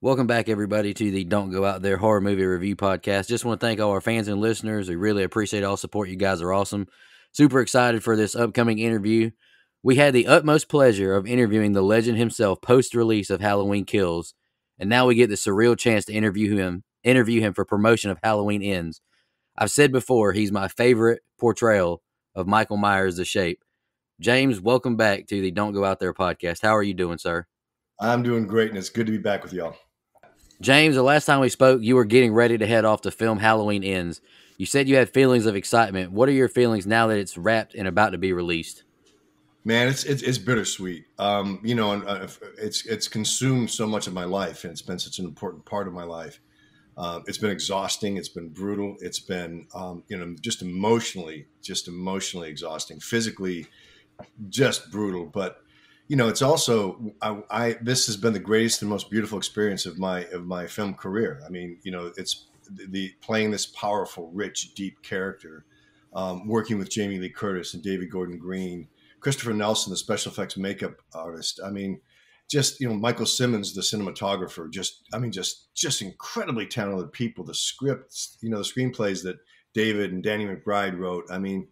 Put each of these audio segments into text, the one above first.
Welcome back, everybody, to the Don't Go Out There Horror Movie Review Podcast. Just want to thank all our fans and listeners. We really appreciate all support. You guys are awesome. Super excited for this upcoming interview. We had the utmost pleasure of interviewing the legend himself post-release of Halloween Kills, and now we get the surreal chance to interview him for promotion of Halloween Ends. I've said before, he's my favorite portrayal of Michael Myers, The Shape. James, welcome back to the Don't Go Out There podcast. How are you doing, sir? I'm doing great, and it's good to be back with y'all. James, the last time we spoke, you were getting ready to head off to film Halloween Ends. You said you had feelings of excitement. What are your feelings now that it's wrapped and about to be released? Man, it's bittersweet. It's consumed so much of my life, and it's been such an important part of my life. It's been exhausting. It's been brutal. It's been, just emotionally exhausting. Physically, just brutal. But it's also this has been the greatest and most beautiful experience of my film career. I mean, it's the playing this powerful, rich, deep character, working with Jamie Lee Curtis and David Gordon Green, Christopher Nelson, the special effects makeup artist. I mean, just Michael Simmons, the cinematographer. Just incredibly talented people. The scripts, the screenplays that David and Danny McBride wrote. I mean,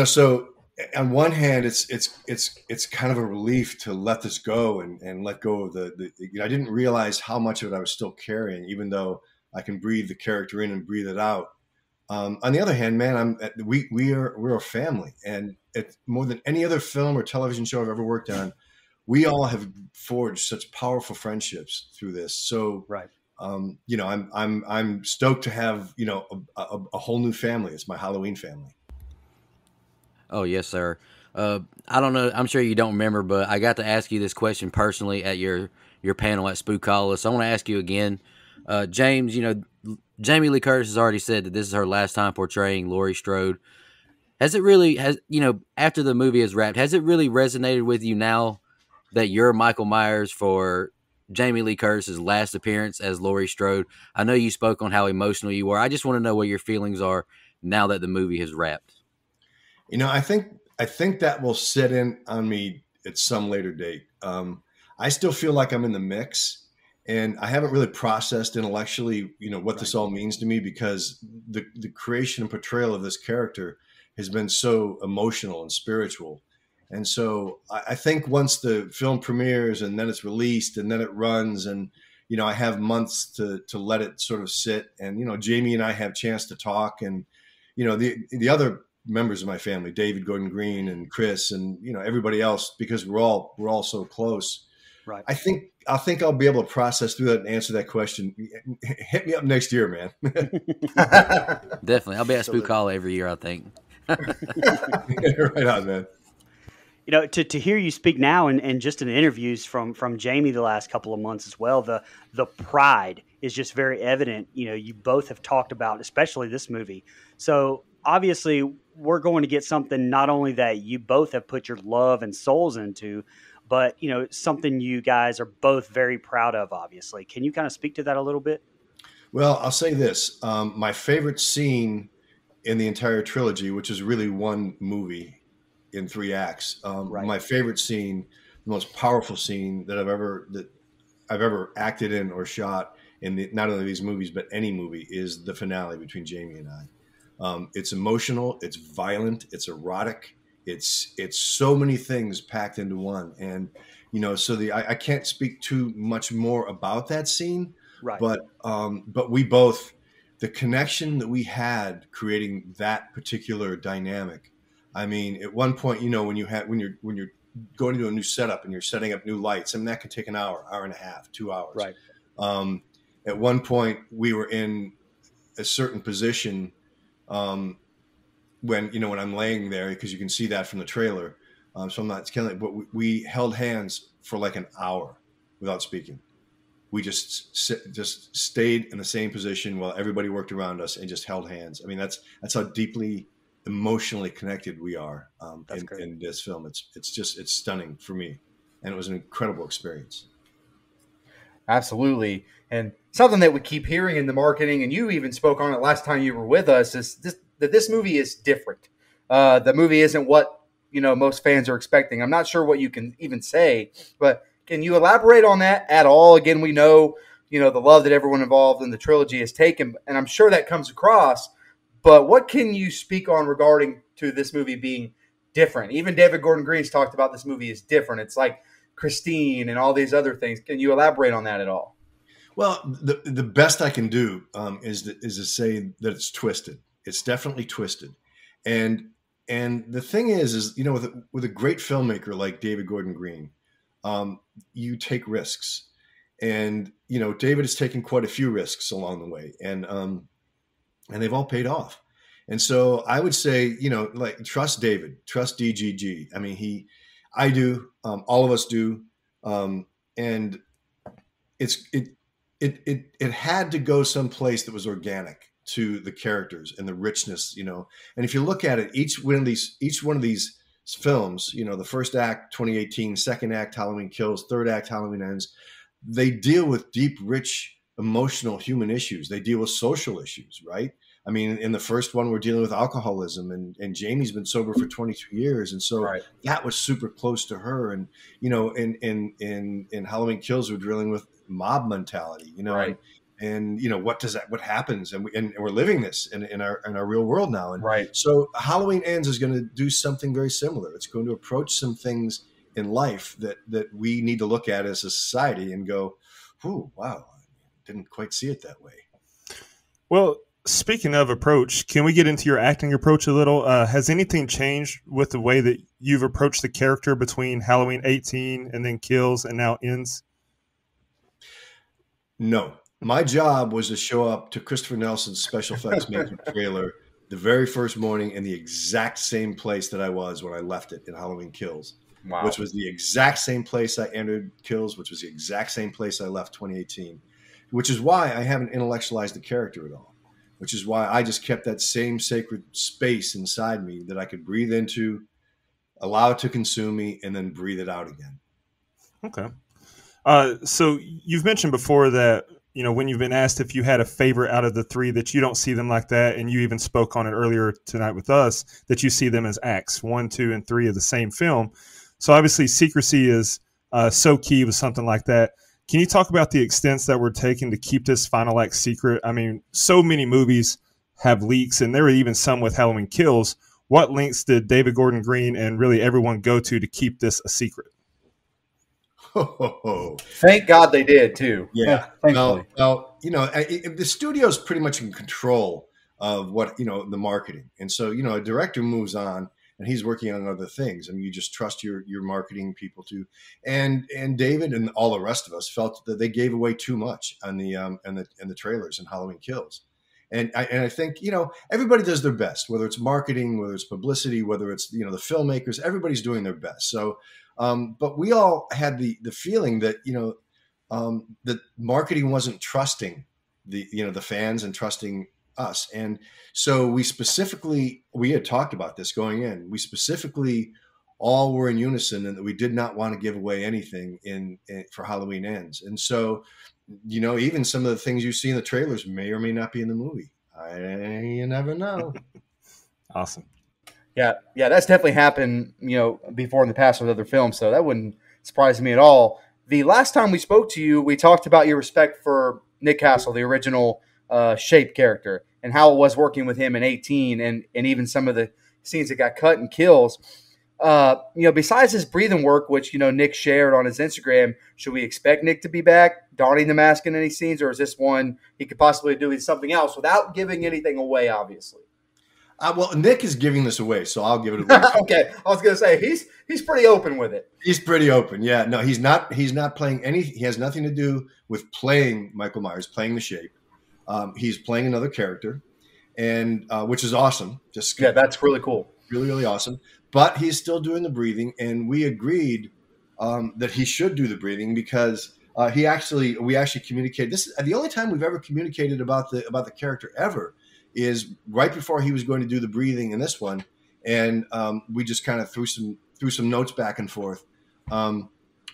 so. On one hand, it's kind of a relief to let this go and let go of the I didn't realize how much of it I was still carrying, even though I can breathe the character in and breathe it out. On the other hand, man, we're a family, and it's more than any other film or television show I've ever worked on. We all have forged such powerful friendships through this. So, right. I'm stoked to have a whole new family. It's my Halloween family. Oh, yes, sir. I don't know. I'm sure you don't remember, but I got to ask you this question personally at your panel at Spookala. So I want to ask you again. James, Jamie Lee Curtis has already said that this is her last time portraying Lori Strode. After the movie is wrapped, has it really resonated with you now that you're Michael Myers for Jamie Lee Curtis's last appearance as Lori Strode? I know you spoke on how emotional you were. I just want to know what your feelings are now that the movie has wrapped. I think that will sit in on me at some later date. I still feel like I'm in the mix, and I haven't really processed intellectually, what this all means to me, because the creation and portrayal of this character has been so emotional and spiritual. And so I think once the film premieres and then it's released and then it runs, and I have months to let it sort of sit, and Jamie and I have a chance to talk, and the other members of my family, David Gordon Green and Chris and everybody else, because we're all so close. Right. I think I'll be able to process through that and answer that question. Hit me up next year, man. Definitely. I'll be at Spookala every year, I think. Right on, man. To hear you speak now and just in interviews from Jamie the last couple of months as well, the pride is just very evident. You both have talked about, especially this movie. So obviously we're going to get something not only that you both have put your love and souls into, but something you guys are both very proud of, obviously. Can you kind of speak to that a little bit? Well, I'll say this. My favorite scene in the entire trilogy, which is really one movie in 3 acts. Right. My favorite scene, the most powerful scene that I've ever acted in or shot in not only these movies, but any movie, is the finale between Jamie and I. It's emotional, it's violent, it's erotic, it's so many things packed into one. And, so I can't speak too much more about that scene, right. But we both, the connection that we had creating that particular dynamic. I mean, at one point, when you're going into a new setup and you're setting up new lights, I mean, that can take an hour and a half, 2 hours. Right. At one point we were in a certain position, when I'm laying there, because you can see that from the trailer. So I'm not killing it, but we held hands for like an hour without speaking. We just stayed in the same position while everybody worked around us and just held hands. I mean, that's how deeply emotionally connected we are in this film. It's stunning for me, and it was an incredible experience. Absolutely. And something that we keep hearing in the marketing, and you even spoke on it last time you were with us, is that this movie is different. The movie isn't what most fans are expecting. I'm not sure what you can even say, but can you elaborate on that at all? Again, we know the love that everyone involved in the trilogy has taken, and I'm sure that comes across. But what can you speak on regarding to this movie being different? Even David Gordon Green's talked about this movie is different. It's like Christine and all these other things. Can you elaborate on that at all? Well, the best I can do is to say that it's twisted. It's definitely twisted, and the thing is with a great filmmaker like David Gordon Green, you take risks, and David has taken quite a few risks along the way, and they've all paid off. And so I would say, like, trust David, trust DGG. I mean, I do, all of us do, and it had to go someplace that was organic to the characters and the richness, And if you look at it, each one of these films, the first act, 2018, second act, Halloween Kills, third act, Halloween Ends, they deal with deep, rich, emotional human issues. They deal with social issues, right? I mean, in the first one, we're dealing with alcoholism, and Jamie's been sober for 22 years. And so that was super close to her. And, in Halloween Kills, we're dealing with mob mentality, Right. and what happens? And we're living this in our real world now. And Right. so Halloween Ends is going to do something very similar. It's going to approach some things in life that we need to look at as a society and go, "Ooh, wow, I didn't quite see it that way." Well, speaking of approach, can we get into your acting approach a little? Has anything changed with the way that you've approached the character between Halloween 18 and then Kills and now Ends? No. My job was to show up to Christopher Nelson's special effects making trailer the very first morning in the exact same place that I was when I left it in Halloween Kills. Wow. Which was the exact same place I entered Kills, which was the exact same place I left 2018, which is why I haven't intellectualized the character at all, which is why I just kept that same sacred space inside me that I could breathe into, allow it to consume me, and then breathe it out again. Okay. So you've mentioned before that, when you've been asked if you had a favorite out of the three, that you don't see them like that. And you even spoke on it earlier tonight with us, that you see them as acts 1, 2, and 3 of the same film. So obviously secrecy is so key with something like that. Can you talk about the extents that were taken to keep this final act secret? I mean, so many movies have leaks, and there are even some with Halloween Kills. What lengths did David Gordon Green and really everyone go to keep this a secret? Thank God they did too. Yeah. Thankfully. Well, the studio's pretty much in control of what, the marketing. And so, a director moves on and he's working on other things. I mean, you just trust your marketing people to, and David and all the rest of us felt that they gave away too much on the trailers and Halloween Kills. And I think, everybody does their best, whether it's marketing, whether it's publicity, whether it's, the filmmakers, everybody's doing their best. So, but we all had the feeling that, that marketing wasn't trusting the fans and trusting us. And so we had talked about this going in. We specifically all were in unison and that we did not want to give away anything for Halloween Ends. And so, even some of the things you see in the trailers may or may not be in the movie. You never know. Awesome. Yeah, that's definitely happened, before in the past with other films, so that wouldn't surprise me at all. The last time we spoke to you, we talked about your respect for Nick Castle, the original Shape character, and how it was working with him in 18 and even some of the scenes that got cut in Kills. Besides his breathing work, which, Nick shared on his Instagram, should we expect Nick to be back donning the mask in any scenes, or is this one he could possibly do with something else without giving anything away, obviously? Well, Nick is giving this away, so I'll give it away. Okay, I was going to say he's pretty open with it. He's pretty open. Yeah, no, he's not playing any. He has nothing to do with playing Michael Myers, playing the Shape. He's playing another character, and which is awesome. That's really cool. Really, really awesome. But he's still doing the breathing, and we agreed that he should do the breathing because we actually communicated. This is the only time we've ever communicated about the character ever. Is right before he was going to do the breathing in this one, and we just kind of threw some notes back and forth. But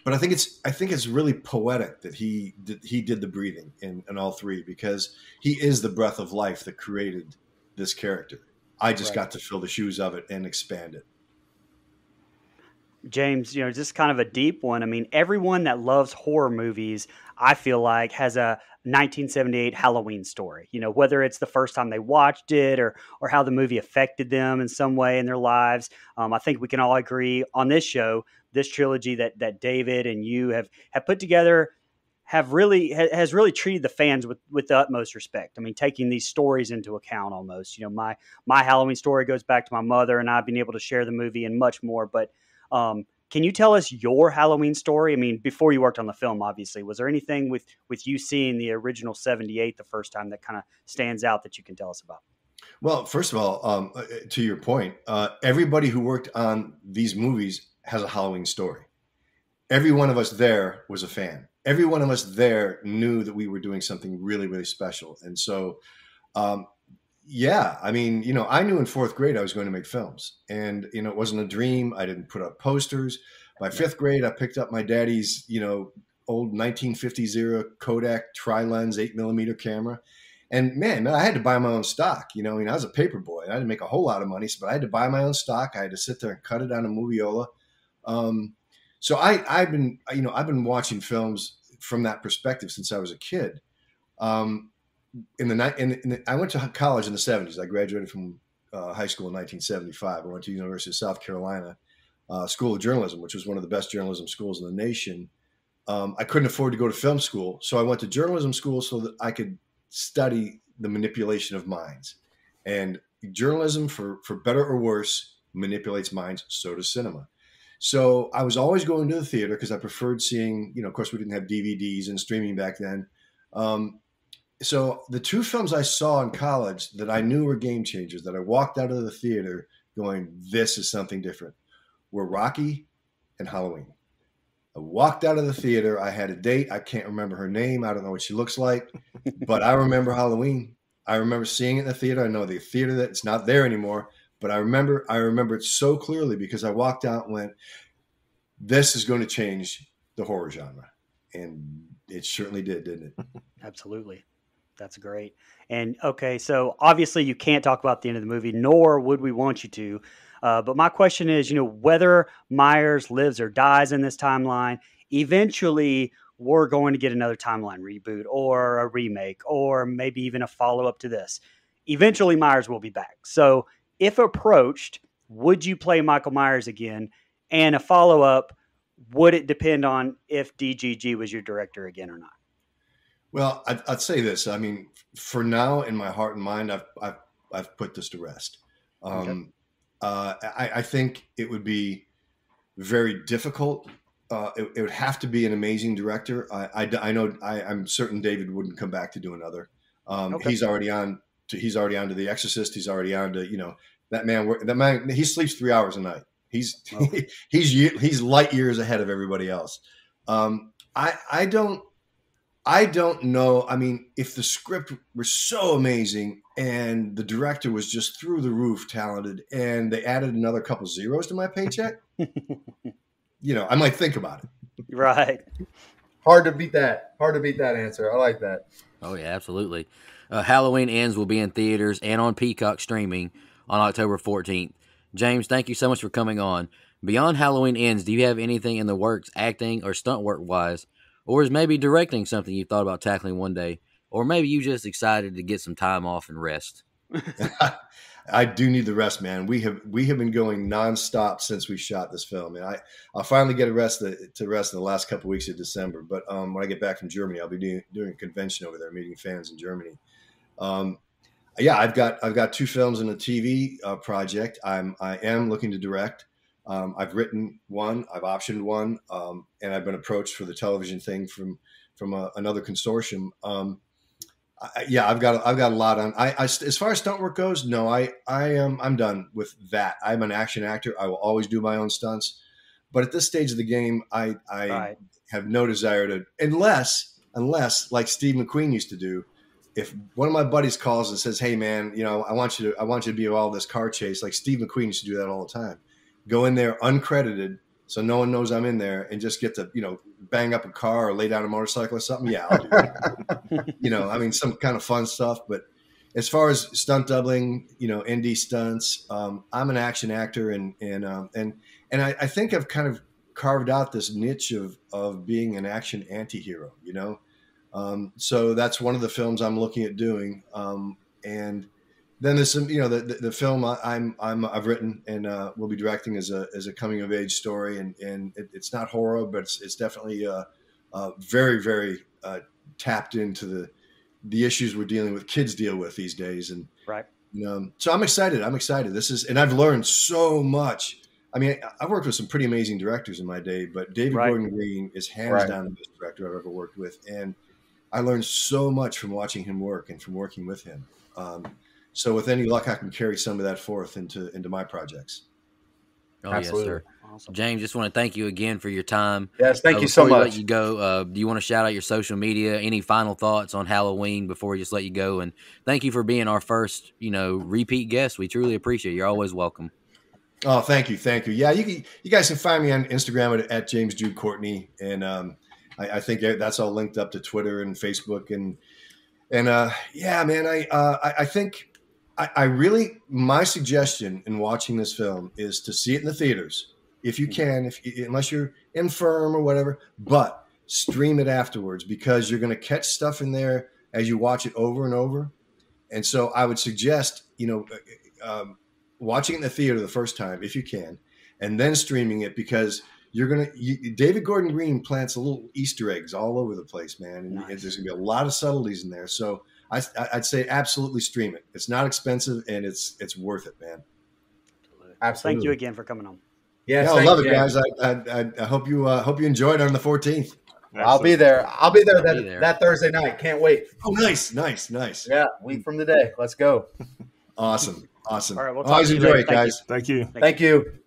I think it's really poetic that he did the breathing in all three because he is the breath of life that created this character. I just got to fill the shoes of it and expand it. James, just kind of a deep one. I mean, everyone that loves horror movies, I feel like, has a 1978 Halloween story. Whether it's the first time they watched it or how the movie affected them in some way in their lives. I think we can all agree on this show, this trilogy that David and you have put together has really treated the fans with the utmost respect. I mean, taking these stories into account almost. My Halloween story goes back to my mother and I being able to share the movie and much more. But can you tell us your Halloween story? I mean, before you worked on the film, obviously, was there anything with you seeing the original '78 the first time that kind of stands out that you can tell us about? Well, first of all, to your point, everybody who worked on these movies has a Halloween story. Every one of us there was a fan. Every one of us there knew that we were doing something really, really special. And so, yeah, I mean, I knew in fourth grade I was going to make films, and, it wasn't a dream. I didn't put up posters. By fifth grade, I picked up my daddy's, old 1950s era Kodak tri-lens 8mm camera. And man, I had to buy my own stock. I was a paper boy. I didn't make a whole lot of money, but I had to buy my own stock. I had to sit there and cut it on a moviola. So I've been watching films from that perspective since I was a kid. I went to college in the 70s. I graduated from high school in 1975. I went to the University of South Carolina School of Journalism, which was one of the best journalism schools in the nation. I couldn't afford to go to film school, so I went to journalism school so that I could study the manipulation of minds. And journalism, for better or worse, manipulates minds. So does cinema. So I was always going to the theater because I preferred seeing, of course, we didn't have DVDs and streaming back then. So the two films I saw in college that I knew were game changers, that I walked out of the theater going, this is something different, were Rocky and Halloween. I walked out of the theater. I had a date. I can't remember her name. I don't know what she looks like, but I remember Halloween. I remember seeing it in the theater. I know the theater that it's not there anymore. But I remember it so clearly because I walked out and went, this is going to change the horror genre. And it certainly did, didn't it? Absolutely. That's great. And okay, so obviously you can't talk about the end of the movie, nor would we want you to. But my question is, whether Myers lives or dies in this timeline, eventually we're going to get another timeline reboot or a remake or maybe even a follow-up to this. Eventually Myers will be back. So if approached, would you play Michael Myers again? And a follow-up, would it depend on if DGG was your director again or not? Well, I'd say this. I mean, for now, in my heart and mind, I've put this to rest. Okay. I think it would be very difficult. It would have to be an amazing director. I'm certain David wouldn't come back to do another. Okay. He's already on to The Exorcist. He's already on to, that man, he sleeps 3 hours a night. He's light years ahead of everybody else. I don't know. I mean, if the script were so amazing and the director was just through the roof talented and they added another couple zeros to my paycheck, I might think about it. Right. Hard to beat that answer. I like that. Oh, yeah, absolutely. Halloween Ends will be in theaters and on Peacock streaming on October 14th. James, thank you so much for coming on. Beyond Halloween Ends, do you have anything in the works, acting or stunt work-wise? Or is maybe directing something you thought about tackling one day? Or maybe you just excited to get some time off and rest? I do need the rest, man. We have been going nonstop since we shot this film, and I'll finally get to rest in the last couple of weeks of December. But when I get back from Germany, I'll be doing a convention over there, meeting fans in Germany. Yeah, I've got two films and a TV project. I am looking to direct. I've written one, I've optioned one, and I've been approached for the television thing from another consortium. Yeah, I've got a lot on. I as far as stunt work goes, no, I'm done with that. I'm an action actor. I will always do my own stunts, but at this stage of the game, I right. have no desire to, unless like Steve McQueen used to do. If one of my buddies calls and says, "Hey, man, I want you to be all this car chase," like Steve McQueen used to do that all the time. Go in there uncredited, so no one knows I'm in there, and just get to bang up a car or lay down a motorcycle or something. Yeah, I'll do that. I mean, some kind of fun stuff. But as far as stunt doubling, indie stunts, I'm an action actor, and and I think I've kind of carved out this niche of being an action anti-hero, you know. So that's one of the films I'm looking at doing. And then there's some, you know, the film I've written and will be directing as a coming of age story, and it's not horror, but it's definitely very, very tapped into the issues we're dealing with, kids deal with these days, and Right. so I'm excited. And I've learned so much. I mean, I've worked with some pretty amazing directors in my day, but David Right. Gordon Green is hands down the best director I've ever worked with, and I learned so much from watching him work and from working with him. So with any luck, I can carry some of that forth into my projects. Oh, Absolutely. yes, sir. Awesome. James, just want to thank you again for your time. Yes, thank you so Before we much. let you go, do you want to shout out your social media? Any final thoughts on Halloween before we just let you go? And thank you for being our first, repeat guest. We truly appreciate it. You're always welcome. Oh, thank you. Yeah, you guys can find me on Instagram at James Jude Courtney, and I think that's all linked up to Twitter and Facebook, and yeah, man, I think I really, my suggestion in watching this film is to see it in the theaters if you can, unless you're infirm or whatever, but stream it afterwards, because you're going to catch stuff in there as you watch it over and over. And so I would suggest, watching it in the theater the first time if you can, and then streaming it, because David Gordon Green plants little Easter eggs all over the place, man. And Nice. there's gonna be a lot of subtleties in there. So I'd say absolutely stream it. It's not expensive, and it's worth it, man. Absolutely. Thank you again for coming on. Yes, I thank love you, it, guys. James. I hope you enjoyed on the 14th. I'll be there. I'll be there I'll be there. that Thursday night. Can't wait. Oh, nice. Yeah, week from today. Let's go. Awesome. All right, we'll talk Always to you enjoy later. it, Thank you. guys. Thank you. Thank you.